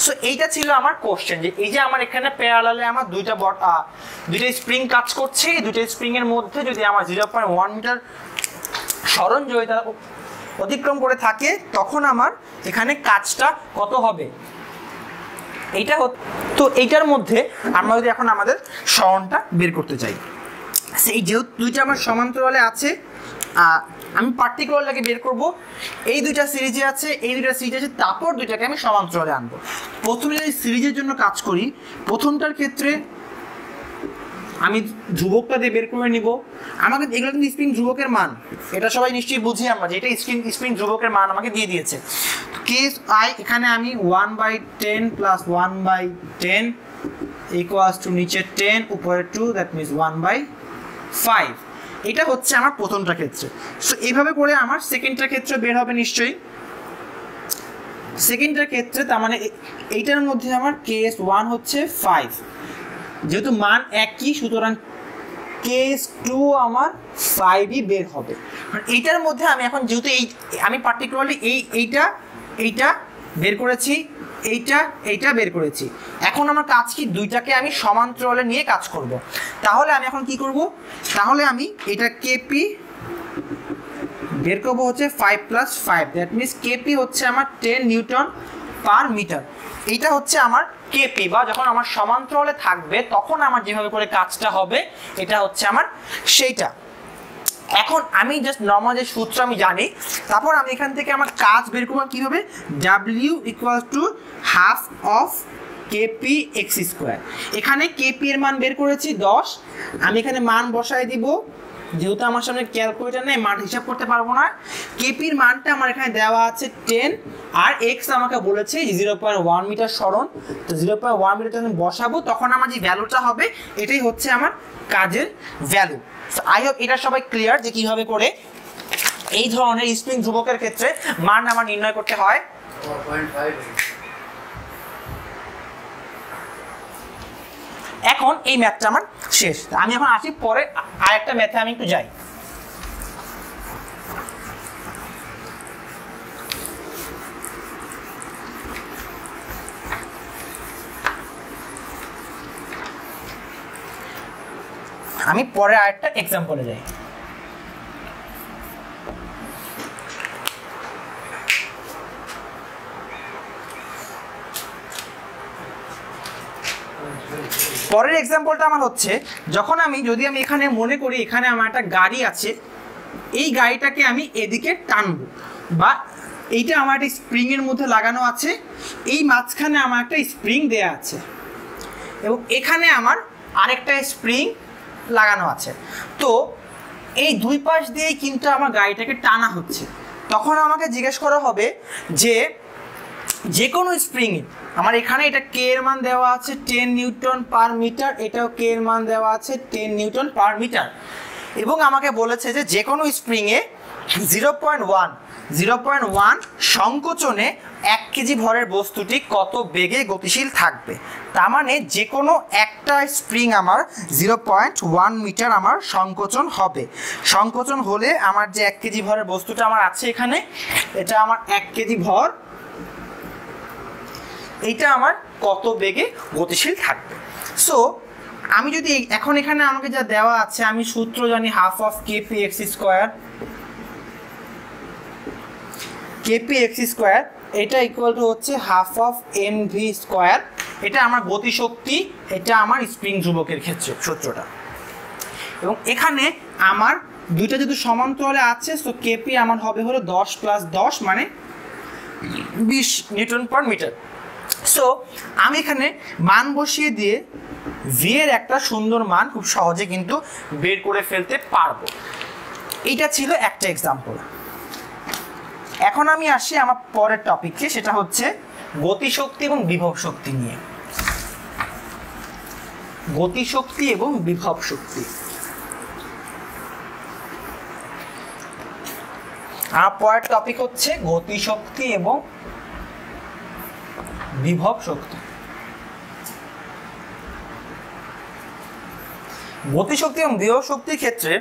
সো এইটা ছিল আমার কোশ্চেন, যে এই যে আমার এখানে প্যারালালে আমার দুইটা স্প্রিং কাজ করছে, এই দুইটা স্প্রিং এর মধ্যে যদি আমার 0.1 মিটার সরণ জড়িত অতিক্রম করে থাকে তখন আমার এখানে কাজটা কত হবে এইটা। তো এইটার মধ্যে আমরা যদি এখন আমাদের সরণটা বের করতে চাই, সেই যেহেতু দুইটা আমার সমান্তরালে আছে, আমি পার্টিকুলারটাকে বের করব। এই দুইটা সিরিজে আছে, এই দুইটা সিরিজে আছে, তারপর দুইটাকে আমি সমান্তরালে আনবো। প্রথমে যদি সিরিজের জন্য কাজ করি, প্রথমটার ক্ষেত্রে আমি ধ্রুবকটা দিয়ে বের করে নিব। আমাকে এগুলো কিন্তু স্প্রিং ধ্রুবকের মান, এটা সবাই নিশ্চয়ই বুঝি আমরা যে এটা স্প্রিং ধ্রুবকের মান আমাকে দিয়ে দিয়েছে। কেস আই এখানে আমি 1/10 প্লাস 1/10 ইকুয়ালস টু নিচে 10 উপরে 2, দ্যাট মিনস 1/5। এটা হচ্ছে আমার প্রথমটা ক্ষেত্রে। সো এইভাবে করে আমার সেকেন্ডটার ক্ষেত্রে বের হবে নিশ্চয়ই। সেকেন্ডটার ক্ষেত্রে তার মানে এইটার মধ্যে আমার কেস 1 হচ্ছে 5, যেহেতু মান একই সুতরাং কেস 2 আমার 5ই বের হবে। এইটার মধ্যে আমি এখন যেহেতু আমি পার্টিকুলারলি এইটা বের করেছি, এইটা বের করেছি, এখন আমার কাজ কি দুইটাকে আমি সমান্তরালে নিয়ে কাজ করব। তাহলে আমি এখন কি করব, তাহলে আমি এটা কেপি বের করব হচ্ছে 5 + 5, দ্যাট মিনস কেপি হচ্ছে আমার 10 নিউটন পার মিটার। এইটা হচ্ছে আমার কেপি, বা যখন আমার সমান্তরালে থাকবে তখন আমার যেভাবে করে কাজটা হবে এটা হচ্ছে আমার সেইটা। এখন আমি জাস্ট নর্মাল যে সূত্র আমি জানি, তারপর আমি এখান থেকে আমার কাজ বের করব কীভাবে, W = half of KP X square. এখানে কেপি এর মান বের করেছি 10, আমি এখানে মান বসায় দিব, যেহেতু আমার সামনে ক্যালকুলেটর নেই মান হিসাব করতে পারবো না। কেপির মানটা আমার এখানে দেওয়া আছে 10, আর এক্স আমাকে বলেছে 0.1 মিটার সরণ। তো 0.1 মিটার যখন বসাবো তখন আমার যে ভ্যালুটা হবে এটাই হচ্ছে আমার কাজের ভ্যালু। আই হোপ এটা সবাই ক্লিয়ার যে কীভাবে করে এই ধরনের স্প্রিং ধ্রুবকের ক্ষেত্রে মান আমার নির্ণয় করতে হয়। এখন এই ম্যাথটা আমার শেষ। আমি এখন আসি পরে আরেকটা ম্যাথে আমি একটু যাই। আমি পরে আরেকটা এক্সাম্পলে যাই। পরের এক্সাম্পলটা আমার হচ্ছে, যখন যদি আমি এখানে মনে করি এখানে আমার একটা গাড়ি আছে, এই গাড়িটাকে আমি এদিকে টানবো, বা এইটা আমার একটা স্প্রিংয়ের মধ্যে লাগানো আছে, এই মাঝখানে আমার একটা স্প্রিং দেয়া আছে এবং এখানে আমার আরেকটা স্প্রিং লাগানো আছে। তো এই দুই পাশ দিয়েই কিন্তু আমার গাড়িটাকে টানা হচ্ছে। তখন আমাকে জিজ্ঞেস করা হবে যে কোনো স্প্রিংয়ে আমার এখানে এটা কে এর মান দেওয়া আছে 10 নিউটন পার মিটার, এটাও কে এর মান দেওয়া আছে 10 নিউটন পার মিটার, এবং আমাকে বলেছে যে কোনো স্প্রিংয়ে 0.1 সংকোচনে 1 কেজি ভরের বস্তুটি কত বেগে গতিশীল থাকবে। তার মানে যে কোনো একটা স্প্রিং আমার 0.1 মিটার আমার সংকোচন হবে। সংকোচন হলে আমার যে 1 কেজি ভরের বস্তুটা আমার আছে এখানে, এটা আমার 1 কেজি ভর, এইটা আমার কত বেগে গতিশীল থাকবে। সো আমি যদি এখন এখানে আমাকে যা দেওয়া আছে, আমি সূত্র জানি half of KP X square, KP X square এটা ইকুয়াল টু হচ্ছে half of M V square. এটা আমার গতিশক্তি, এটা আমার স্প্রিং ধ্রুবকের ক্ষেত্রে সূত্রটা। এবং এখানে আমার দুইটা যেহেতু সমান্তরালে আছে, সো কেপি আমার হবে হলো 10 + 10 মানে 20 নিউটন পার মিটার। সো আমি এখানে মান বসিয়ে দিয়ে ভি এর একটা সুন্দর মান খুব সহজে কিন্তু বের করে ফেলতে পারবো। এইটা ছিল একটা এক্সাম্পল। এখন আমি আসি আমার পরের টপিকে, সেটা হচ্ছে গতিশক্তি এবং বিভব শক্তি নিয়ে। গতিশক্তি এবং বিভব শক্তি, আমার পরের টপিক হচ্ছে গতিশক্তি এবং বিভব শক্তি। গতিশক্তি এবং বিভব শক্তির ক্ষেত্রে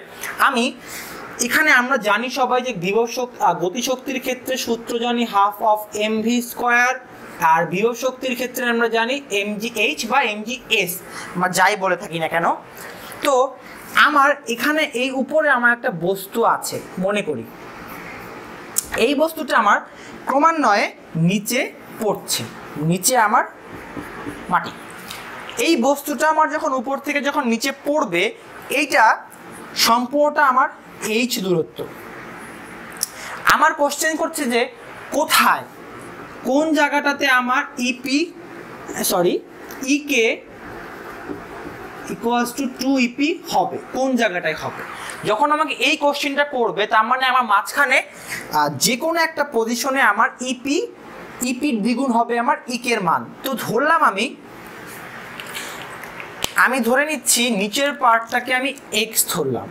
আমি এখানে আমরা জানি সবাই যে বিভব শক্তি গতিশক্তির ক্ষেত্রে সূত্র জানি half of M V square, আর বিভব শক্তির ক্ষেত্রে আমরা জানি mgh বা mgs, আমরা যাই বলে থাকি না কেন। তো আমার এখানে এই উপরে আমার একটা বস্তু আছে, মনে করি এই বস্তুটা আমার ক্রমান্বয়ে নিচে পড়ছে, নিচে আমার মাটি। এই বস্তুটা আমার যখন উপর থেকে যখন নিচে পড়বে, এইটা সম্পূর্ণটা আমার এইচ দূরত্ব। আমার কোশ্চেন করছে যে কোথায়, কোন জায়গাটাতে আমার ইকে ইকুয়ালস টু 2EP হবে, কোন জায়গাটায় হবে। যখন আমাকে এই কোশ্চেনটা করবে, তার মানে আমার মাঝখানে যে কোনো একটা পজিশনে আমার ইপির দ্বিগুণ হবে আমার ইকের মান। তো ধরলাম আমি ধরে নিচ্ছি নিচের পার্টটাকে আমি এক্স ধরলাম,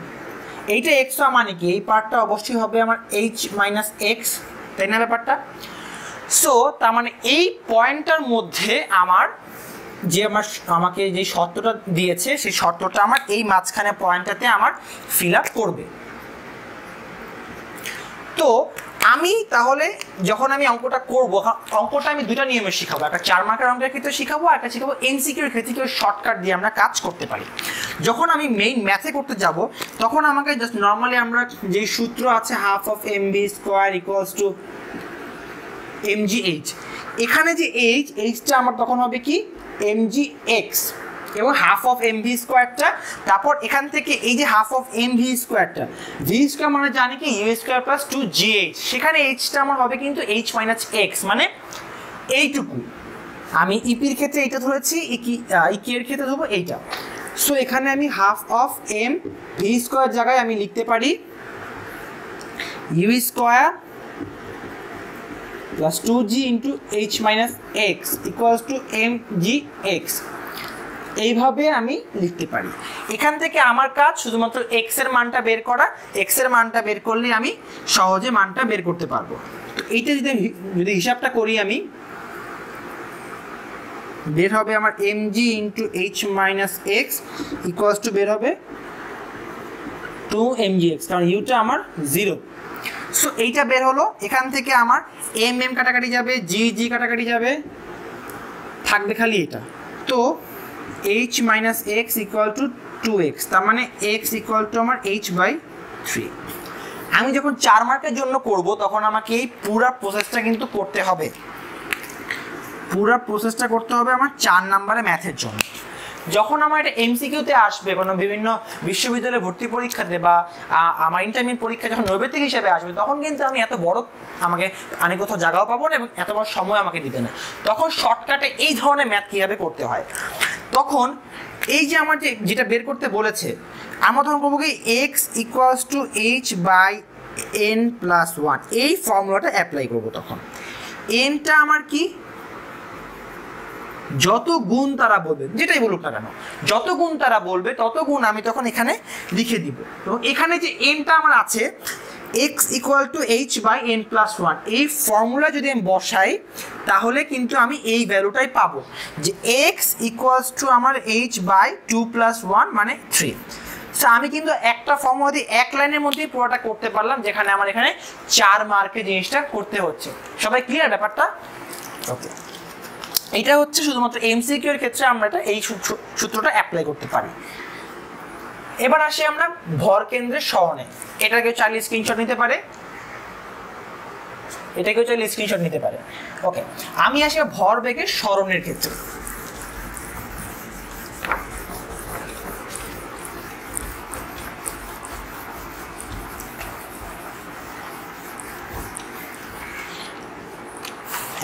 এইটা এক্স মানে কি, এই পার্টটা অবশ্যই হবে আমার এইচ মাইনাস এক্স, তাই না ব্যাপারটা। সো তার মানে এই পয়েন্টটার মধ্যে আমার যে আমাকে যে শর্তটা দিয়েছে, সেই শর্তটা আমার এই মাঝখানে পয়েন্টটাতে আমার ফিল আপ করবে। তো আমি তাহলে যখন আমি অঙ্কটা করব, অঙ্কটা আমি দুটো নিয়মে শিখাবো, একটা 4 মার্কের অঙ্কের ক্ষেত্রে শিখাবো, একটা শিখাবো এমসিকিউর ক্ষেত্রে কেউ শর্টকাট দিয়ে আমরা কাজ করতে পারি। যখন আমি মেইন ম্যাথে করতে যাব, তখন আমাকে জাস্ট নর্মালি আমরা যে সূত্র আছে half of mb square equals to mgh, এখানে যে এইচটা আমার তখন হবে কি mgx এবং হাফ অফ mv স্কোয়ারটা, তারপর এখান থেকে এই যে হাফ অফ mv স্কোয়ারটা, v স্কোয়ার মানে জানি কি u স্কোয়ার প্লাস 2gh, সেখানে এইচটা আমার হবে কিন্তু h মাইনাস x, মানে এইটুকু। আমি ইপির ক্ষেত্রে এইটা ধরেছি, ইকি এর ক্ষেত্রে ধরবো এইটা। সো এখানে আমি half of m v square জায়গায় আমি লিখতে পারি u square plus 2g into h minus x equals to mgx, এইভাবে আমি লিখতে পারি। এখান থেকে আমার কাজ শুধুমাত্র এক্স এর মানটা বের করা, এক্স এর মানটা বের করলে আমি সহজে মানটা বের করতে পারবো। তো এইটা যদি হিসাবটা করি, আমি বের হবে আমার mg into h minus x equals to বের হবে 2mgx, কারণ ইউটা আমার 0। সো এইটা বের হলো। এখান থেকে আমার m কাটাকাটি যাবে, g কাটাকাটি যাবে, থাকবে খালি এটা। তো h minus x equal to 2x, তার মানে x ইকুয়াল টু আমার h/3। আমি যখন 4 মার্কের জন্য করব, তখন আমাকে এই পুরো প্রসেসটা কিন্তু করতে হবে, পুরো প্রসেসটা করতে হবে আমার 4 নম্বরের ম্যাথের জন্য। যখন আমার এটা এমসিকিউতে আসবে, কোনো বিভিন্ন বিশ্ববিদ্যালয়ে ভর্তি পরীক্ষাতে বা আমার ইন্টারমিডিয়েট পরীক্ষা যখন নৈবেত্তিক হিসেবে আসবে, তখন কিন্তু আমি এত বড় আমি কোথাও জায়গাও পাবো না এবং এত বড় সময় আমাকে দিতে না। তখন শর্টকাটে এই ধরনের ম্যাথ কীভাবে করতে হয়, তখন এই যে আমার যেটা বের করতে বলেছে, আমরা তখন করবো কি এক্স ইকুয়ালস টু h/n+1, এই ফর্মুলাটা অ্যাপ্লাই করবো। তখন এনটা আমার কি, যত গুণ তারা বলবে, যেটাই বলুক না কেন, যত গুণ তারা বলবে তত গুণ আমি তখন এখানে লিখে দিব। এবং এখানে যে এনটা আমার আছে x ইকুয়াল টু h/n+1, এই ফর্মুলা যদি আমি বসাই, তাহলে কিন্তু আমি এই ভ্যালুটাই পাবো যে x ইকুয়ালস টু আমার h/2+1 মানে 3। সো আমি কিন্তু একটা ফর্মুলা দিয়ে এক লাইনের মধ্যেই পুরোটা করতে পারলাম, যেখানে আমার এখানে 4 মার্কের জিনিসটা করতে হচ্ছে। সবাই ক্লিয়ার ব্যাপারটা? ওকে, এটা হচ্ছে শুধুমাত্র এমসিকিউ এর ক্ষেত্রে আমরা এই সূত্রটা অ্যাপ্লাই করতে পারি। এবার আসি আমরা ভর কেন্দ্রের সরণে। এটাকে চাইলে স্ক্রিনশট নিতে পারে, এটাকেও চাইলে স্ক্রিনশট নিতে পারে। ওকে, আমি আসি ভর বেগের সরণের ক্ষেত্রে।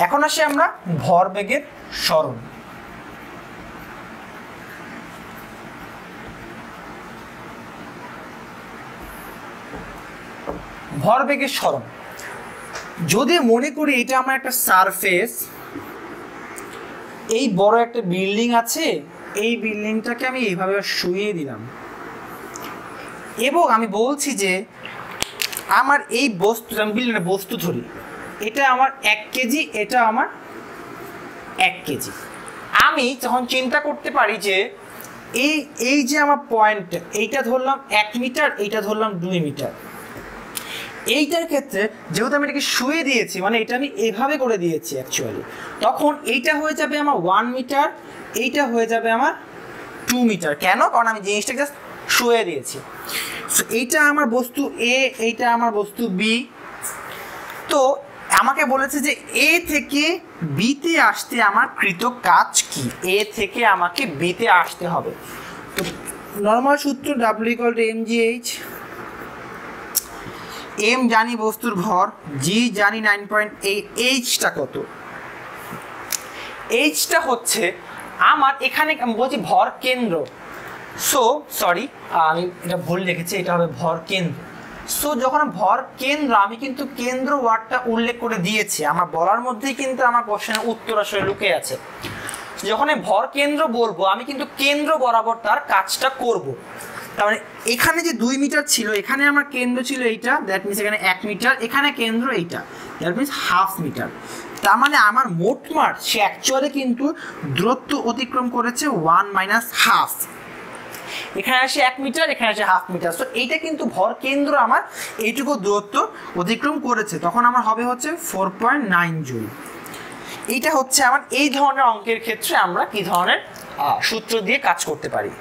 এখন আসি আমরা ভরবেগের সরণ। ভরবেগের সরণ, যদি মনে করি এটা আমার একটা সারফেস, এই বড় একটা বিল্ডিং আছে, এই বিল্ডিংটাকে আমি এইভাবে শুইয়ে দিলাম এবং আমি বলছি যে আমার এই বস্তু, আমি বিল্ডিংয়ের বস্তু ধরি, এটা আমার 1 কেজি, এটা আমার 1 কেজি। আমি যখন চিন্তা করতে পারি যে এই যে আমার পয়েন্ট, এইটা ধরলাম 1 মিটার, এইটা ধরলাম 2 মিটার, এইটার ক্ষেত্রে যেহেতু আমি এটাকে শুয়ে দিয়েছি, মানে এটা আমি এভাবে করে দিয়েছি অ্যাকচুয়ালি, তখন এইটা হয়ে যাবে আমার 1 মিটার, এইটা হয়ে যাবে আমার 2 মিটার। কেন? কারণ আমি জিনিসটাকে জাস্ট শুয়ে দিয়েছি। সো এইটা আমার বস্তু এ, এইটা আমার বস্তু বি, তো আমাকে বলেছে যে এ থেকে বিতে আসতে আমার কৃত কাজ কি, এ থেকে আমাকে বিতে আসতে হবে। তো নর্মাল সূত্র W = mgh, m জানি বস্তুর ভর, g জানি 9.8, h-টা কত? h-টা হচ্ছে আমার এখানে বলছি ভর কেন্দ্র, সো সরি আমি এটা ভুল লিখেছি, এটা হবে ভর কেন্দ্র। সো যখন ভর কেন্দ্র, আমি কিন্তু কেন্দ্র ওয়ার্ডটা উল্লেখ করে দিয়েছি, আমার বলার মধ্যেই কিন্তু আমার কোশ্চেনের উত্তর আসলে লুকিয়ে আছে। যখন ভর কেন্দ্র বলবো আমি কিন্তু কেন্দ্র বরাবর তার কাজটা করব। তার মানে এখানে যে 2 মিটার ছিল, এখানে আমার কেন্দ্র ছিল এইটা, দ্যাট মিনস এখানে 1 মিটার, এখানে কেন্দ্র এইটা, দ্যাট মিনস হাফ মিটার। তার মানে আমার মোটমাট সে অ্যাকচুয়ালি কিন্তু দূরত্ব অতিক্রম করেছে 1 - হাফ। এখানে আসে 1 মিটার, এখানে আসে হাফ মিটার। তো এইটা কিন্তু ভর কেন্দ্র আমার এইটুকু দূরত্ব অতিক্রম করেছে, তখন আমার হবে হচ্ছে 4.9 জুল। এইটা হচ্ছে আমার এই ধরনের অঙ্কের ক্ষেত্রে আমরা কি ধরনের সূত্র দিয়ে কাজ করতে পারি।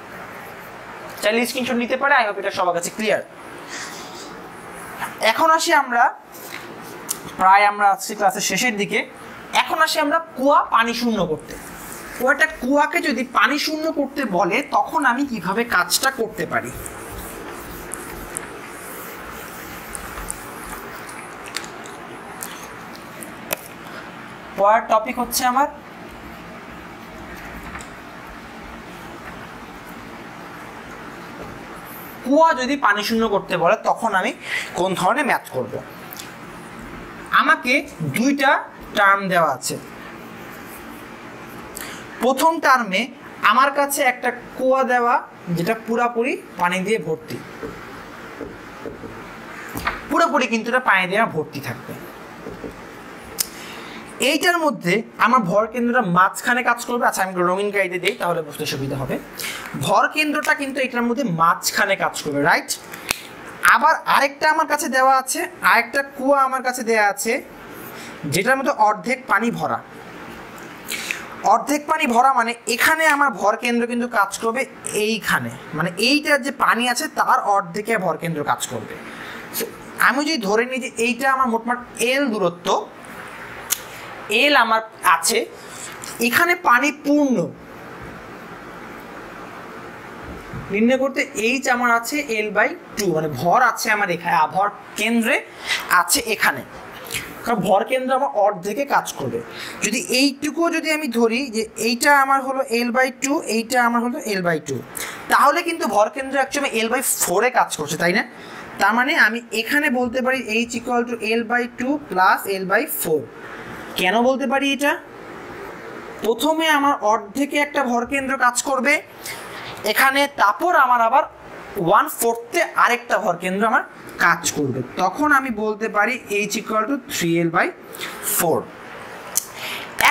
চাইলে স্ক্রিনশট নিতে পারে। আই হোপ এটা সবার কাছে ক্লিয়ার। এখন আসি আমরা প্রায় আমরা আজকে ক্লাসের শেষের দিকে। এখন আসি আমরা কুয়া পানি শূন্য করতে। একটা কুয়াকে যদি পানি শূন্য করতে বলে তখন আমি কিভাবে কাজটা করতে পারি। পরের টপিক হচ্ছে আমার কুয়া যদি পানি শূন্য করতে বলে তখন আমি কোন ধরনের ম্যাথ করব। আমাকে 2টা টার্ম দেওয়া আছে। প্রথম টার্মে আমার কাছে একটা কুয়া দেওয়া যেটা পুরোপুরি পানি দিয়ে ভর্তি, পুরোপুরি কিন্তু এটা পানি দিয়ে ভর্তি থাকবে। এইটার মধ্যে আমার ভর কেন্দ্রটা মাঝখানে কাজ করবে। আচ্ছা আমি রঙিন কালিতে দিই তাহলে বুঝতে সুবিধা হবে। ভর কেন্দ্রটা কিন্তু এটার মধ্যে মাঝখানে কাজ করবে, রাইট। আবার আরেকটা আমার কাছে দেওয়া আছে, আরেকটা কুয়া আমার কাছে দেওয়া আছে যেটার মধ্যে অর্ধেক পানি ভরা। অর্ধেক পানি ভরা মানে এখানে আমার ভর কেন্দ্র কিন্তু কাজ করবে এইখানে, মানে এইটার যে পানি আছে তার অর্ধেকে ভর কেন্দ্র কাজ করবে। আমি যদি ধরে নিই যে এইটা আমার মোটমাট এল দূরত্ব, এল আমার আছে, এখানে পানি পূর্ণ নির্ণয় করতে এইচ আমার আছে L/2, মানে ভর আছে আমার এখানে, ভর কেন্দ্রে আছে এখানে, কারণ ভর কেন্দ্র আমার অর্ধেকে কাজ করবে। যদি এইটুকু যদি আমি ধরি যে এইটা আমার হলো L/2, এইটা আমার হলো L/2, তাহলে কিন্তু ভর কেন্দ্র অ্যাকচুয়ালি L/4 এ কাজ করছে, তাই না? তার মানে আমি এখানে বলতে পারি H = L/2 + L/4। কেন বলতে পারি এটা? প্রথমে আমার অর্ধেকে একটা ভর কেন্দ্র কাজ করবে এখানে, তারপর আমার আবার 1/4 আরেকটা ভর কেন্দ্র আমার কাজ করবে, তখন আমি বলতে পারি H = 3L/4।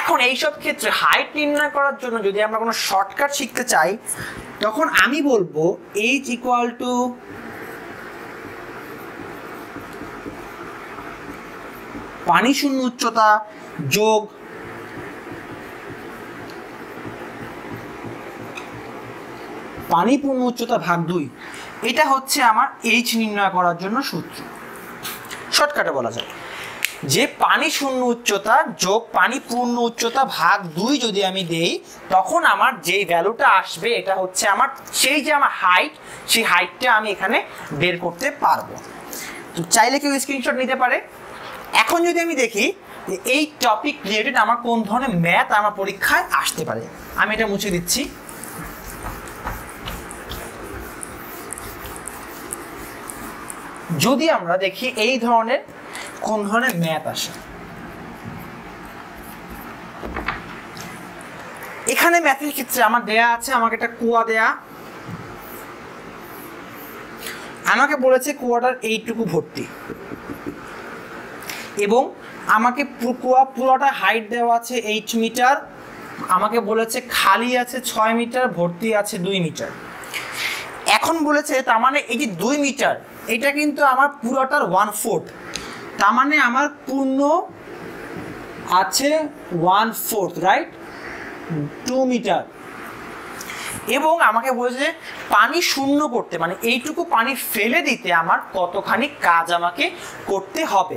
এখন এইসব ক্ষেত্রে হাইট নির্ণয় করার জন্য যদি আমরা কোনো শর্টকাট শিখতে চাই তখন আমি বলবো H = পানি শূন্য উচ্চতা যোগ পানি পূর্ণ উচ্চতা ভাগ 2। এটা হচ্ছে আমার H নির্ণয় করার জন্য সূত্র। শর্টকাটে বলা যায় যে পানি শূন্য উচ্চতা যোগ পানি পূর্ণ উচ্চতা ভাগ 2 যদি আমি দেই তখন আমার যেই ভ্যালুটা আসবে এটা হচ্ছে আমার সেই যে আমার হাইট, সেই হাইটটা আমি এখানে বের করতে পারবো। তো চাইলে কেউ স্ক্রিনশট নিতে পারে। এখন যদি আমি দেখি যে এই টপিক রিলেটেড আমার কোন ধরনের ম্যাথ আমার পরীক্ষায় আসতে পারে, আমি এটা মুছে দিচ্ছি। যদি আমরা দেখি এই ধরনের কোন ধরনের ম্যাথ আসে, এখানে ম্যাথের ক্ষেত্রে আমার দেয়া আছে, আমাকে একটা কুয়া দেয়া, আমাকে বলেছে কুয়াটার এইটুকু ভর্তি এবং আমাকে কুয়া পুরোটা হাইট দেওয়া আছে 8 মিটার, আমাকে বলেছে খালি আছে 6 মিটার, ভর্তি আছে 2 মিটার। এখন বলেছে তার মানে এই যে 2 মিটার এটা কিন্তু আমার পুরোটার 1/4, তার মানে আমার পূর্ণ আছে 1/4, রাইট, 2 মিটার। এবং আমাকে বলেছে পানি শূন্য করতে, মানে এইটুকু পানি ফেলে দিতে আমার কতখানি কাজ আমাকে করতে হবে।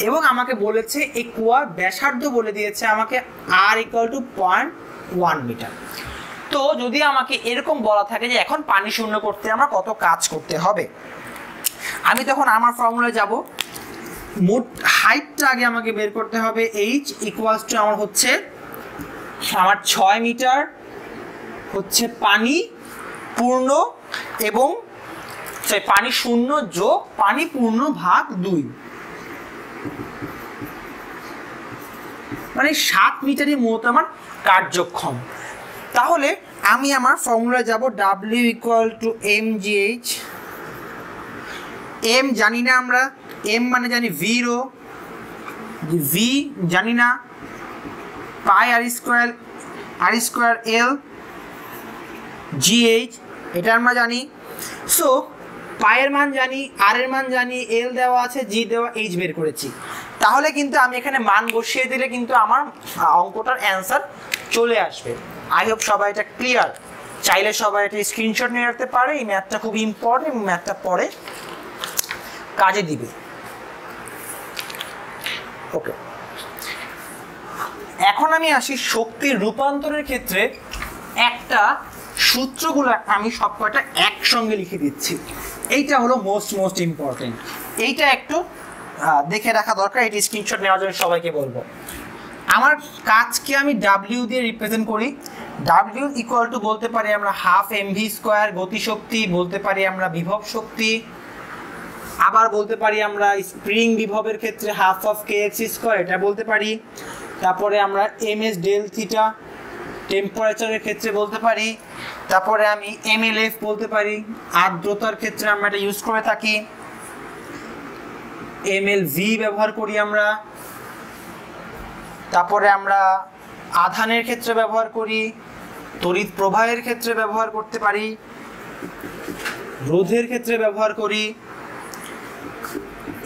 এবং আমাকে বলেছে এই কুয়ার ব্যাসার্ধ বলে দিয়েছে আমাকে r = 0.1 মিটার। তো যদি আমাকে এরকম বলা থাকে যে এখন পানি শূন্য করতে আমার কত কাজ করতে হবে, আমি তখন আমার ফর্মুলায় যাব। মোট হাইটটা আগে আমাকে বের করতে হবে। h = আমার হচ্ছে আমার 6 মিটার হচ্ছে পানি পূর্ণ এবং পানি শূন্য যোগ পানি পূর্ণ ভাগ 2, মানে 7 মিটারই মোট আমার কার্যক্ষম। তাহলে আমি আমার ফর্মুলায় যাব, W = mgh। m জানি না আমরা, m মানে জানি v, v জানি না, পাই r² l gh এটা আমরা জানি। সো পায়ের মান জানি, আর এর মান জানি, এল দেওয়া আছে, জি দেওয়া, এইচ বের করেছি। তাহলে কিন্তু আমি এখানে মান বসিয়ে দিলে কিন্তু আমার অঙ্কটার অ্যান্সার চলে আসবে। আই হোপ সবাই এটা ক্লিয়ার। চাইলে সবাই এটা স্ক্রিনশট নিয়ে রাখতে পারে। এই ম্যাথটা খুব ইম্পর্টেন্ট, ম্যাথটা পরে কাজে দিবে। ওকে, এখন আমি আসি শক্তির রূপান্তরের ক্ষেত্রে একটা সূত্রগুলো আমি সবকটা একসঙ্গে লিখে দিচ্ছি। এইটা হলো মোস্ট ইম্পর্টেন্ট, এইটা একটু দেখে রাখা দরকার। এটি স্ক্রিনশট নেওয়ার জন্য সবাইকে বলবো। আমার কাজকে আমি ডাব্লিউ দিয়ে রিপ্রেজেন্ট করি। ডাব্লিউ = বলতে পারি আমরা ½ mv², গতিশক্তি বলতে পারি আমরা বিভব শক্তি, আবার বলতে পারি আমরা স্প্রিং বিভবের ক্ষেত্রে ½ kx², এটা বলতে পারি। তারপরে আমরা ms del⁻θ টেম্পারেচারের ক্ষেত্রে বলতে পারি। তারপরে আমি mlf বলতে পারি, আর্দ্রতার ক্ষেত্রে আমরা এটা ইউজ করে থাকি। mlv ব্যবহার করি আমরা। তারপরে আমরা আধানের ক্ষেত্রে ব্যবহার করি, তড়িৎ প্রবাহের ক্ষেত্রে ব্যবহার করতে পারি, রোধের ক্ষেত্রে ব্যবহার করি,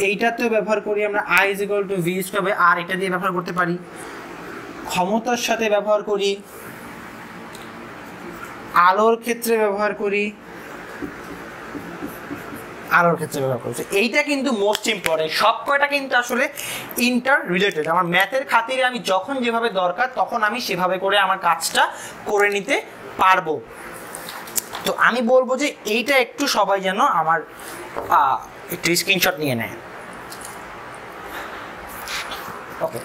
এইটাতেও ব্যবহার করি আমরা I = v হবে, আর এটা দিয়ে ব্যবহার করতে পারি। ক্ষমতার সাথে ব্যবহার করি, আলোর ক্ষেত্রে ব্যবহার করি, আলোর ক্ষেত্রে ব্যবহার করছি। এইটা কিন্তু মোস্ট ইম্পর্টেন্ট, সব কয়টা কিন্তু আসলে ইন্টার রিলেটেড। আমার ম্যাথের খাতিরে আমি যখন যেভাবে দরকার তখন আমি সেভাবে করে আমার কাজটা করে নিতে পারবো। তো আমি বলবো যে এইটা একটু সবাই যেন আমার একটু স্ক্রিনশট নিয়ে নেয়। ওকে,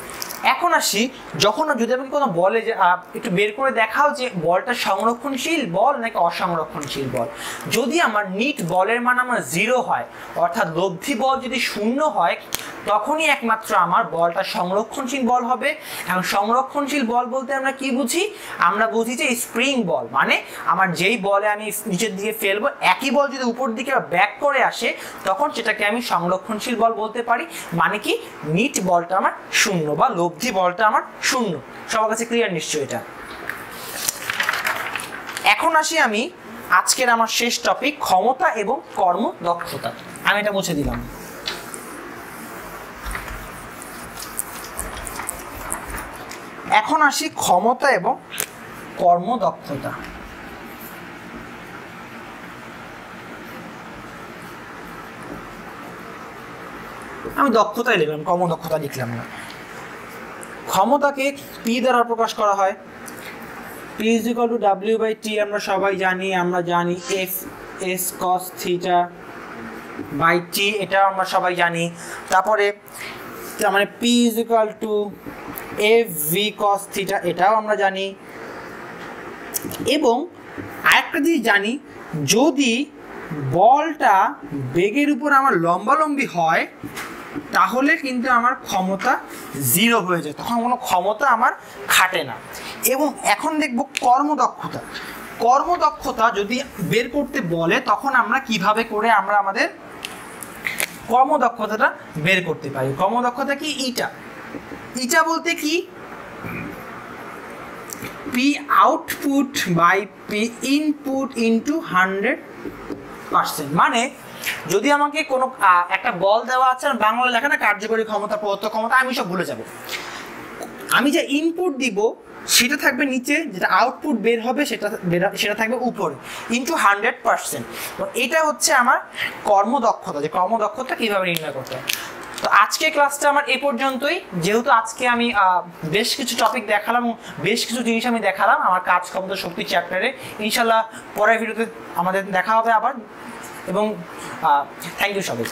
এখন আসি, যখন যদি আমাকে কোনো বলে যে একটু বের করে দেখাও যে বলটা সংরক্ষণশীল বল নাকি অসংরক্ষণশীল বল। যদি আমার নিট বলের মান আমার 0 হয়, অর্থাৎ লব্ধি বল যদি 0 হয়, তখনই একমাত্র আমার বলটা সংরক্ষণশীল বল হবে। এবং সংরক্ষণশীল বল বলতে আমরা কি বুঝি? আমরা বুঝি যে স্প্রিং বল, মানে আমার যেই বলে আমি নিচের দিকে ফেলবো একই বল যদি উপর দিকে ব্যাক করে আসে তখন সেটাকে আমি সংরক্ষণশীল বল বলতে পারি। মানে কি, নিট বলটা আমার 0 বা লব্ধি বলটা আমার 0। সবার কাছে ক্লিয়ার নিশ্চয়ই এটা? এখন আসি আমি আজকের আমার শেষ টপিক, ক্ষমতা এবং কর্মদক্ষতা। আমি এটা মুছে দিলাম। এখন আসি ক্ষমতা এবং কর্মদক্ষতা। আমি দক্ষতাই লিখলাম, কর্মদক্ষতা লিখলাম না। ক্ষমতাকে পি দ্বারা প্রকাশ করা হয়। P = W/T আমরা সবাই জানি, F S cos θ/T, এটা আমরা সবাই জানি। তারপরে মানে P = F V cos θ, এটাও আমরা জানি। এবং আরেকটা জিনিস জানি, যদি বলটা বেগের উপর আমার লম্বালম্বি হয় তাহলে কিন্তু আমার ক্ষমতা 0 হয়ে যায়, তখন কোনো ক্ষমতা আমার খাটে না। এবং এখন দেখব কর্মদক্ষতা। কর্মদক্ষতা যদি বের করতে বলে তখন আমরা কিভাবে করে আমরা আমাদের কর্মদক্ষতাটা বের করতে পারি। কর্মদক্ষতা কি? ইটা বলতে কি, P output by P input into 100%। মানে যদি আমাকে কোনো একটা বল দেওয়া আছে, বাংলা লেখা না কার্যকরী ক্ষমতা, প্রদত্ত ক্ষমতা, আমি সব ভুলে যাব। আমি যে ইনপুট দিব সেটা থাকবে নিচে, যেটা আউটপুট বের হবে সেটা থাকবে উপরে ইন্টু 100%। তো এটা হচ্ছে আমার কর্মদক্ষতা, যে কর্মদক্ষতা কীভাবে নির্ণয় করতে হয়। তো আজকে ক্লাসটা আমার এ পর্যন্তই। যেহেতু আজকে আমি বেশ কিছু টপিক দেখালাম, বেশ কিছু জিনিস আমি দেখালাম আমার কাজ ক্ষমতা শক্তি চ্যাপ্টারে। ইনশাল্লাহ পরের ভিডিওতে আমাদের দেখা হবে আবার, এবং থ্যাংক ইউ সবাই।